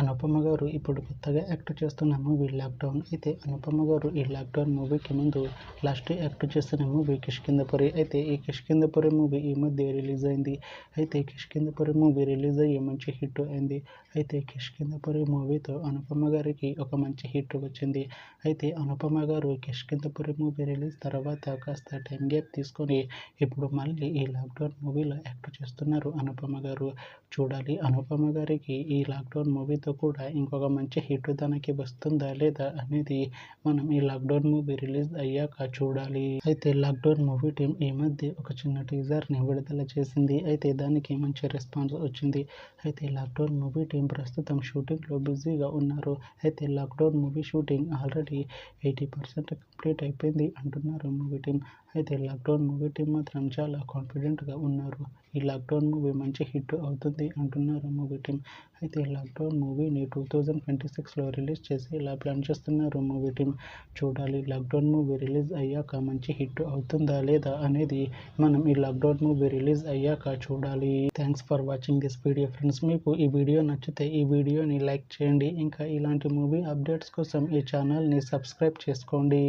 అనుపమ గారు ఇప్పుడు కొత్తగా యాక్ట్ చేస్తున్న మూవీ లాక్డౌన్. అయితే అనుపమ గారు ఈ లాక్డౌన్ మూవీకి ముందు లాస్ట్ యాక్ట్ చేస్తున్న మూవీ కిష్కింధపురి. అయితే ఈ కిష్కింధపురి మూవీ ఈ మధ్య రిలీజ్ అయింది. అయితే కిష్కింధపురి మూవీ రిలీజ్ అయ్యి మంచి హిట్ అయింది. అయితే కిష్కింధపురి మూవీతో అనుపమ గారికి ఒక మంచి హిట్ వచ్చింది. అయితే అనుపమ గారు కిష్కింధపురి మూవీ రిలీజ్ తర్వాత కాస్త టైం గ్యాప్ తీసుకొని ఇప్పుడు మళ్ళీ ఈ లాక్డౌన్ మూవీలో యాక్ట్ చేస్తున్నారు అనుపమ గారు. చూడాలి అనుపమ గారికి ఈ లాక్డౌన్ మూవీతో కూడా ఇంకొక మంచి హిట్ తనకి వస్తుందా లేదా అనేది మనం ఈ లాక్డౌన్ మూవీ రిలీజ్ అయ్యాక చూడాలి. అయితే లాక్డౌన్ మూవీ టీం ఈ మధ్య ఒక చిన్న టీజర్ని విడుదల చేసింది. అయితే దానికి మంచి రెస్పాన్స్ వచ్చింది. అయితే లాక్డౌన్ మూవీ టీం ప్రస్తుతం షూటింగ్లో బిజీగా ఉన్నారు. అయితే lockdown movie shooting already 80% complete అయిపోయింది అంటున్నారు మూవీ టీం. అయితే లాక్డౌన్ మూవీ టీం మాత్రం చాలా కాన్ఫిడెంట్గా ఉన్నారు. ఈ లాక్డౌన్ మూవీ మంచి హిట్ అవుతుంది అంటున్నారు మూవీ టీం. అయితే లాక్డౌన్ మూవీని 2026లో రిలీజ్ చేసి ఇలా ప్లాన్ చేస్తున్నారు మూవీ టీం. చూడాలి లాక్డౌన్ మూవీ రిలీజ్ అయ్యాక మంచి హిట్ అవుతుందా లేదా అనేది మనం ఈ లాక్డౌన్ మూవీ రిలీజ్ అయ్యాక చూడాలి. Thanks for watching this video friends. మీకు ఈ వీడియో నచ్చితే ఈ వీడియోని లైక్ చేయండి. ఇంకా ఇలాంటి మూవీ అప్డేట్స్ కోసం ఈ ఛానల్ని సబ్స్క్రైబ్ చేసుకోండి.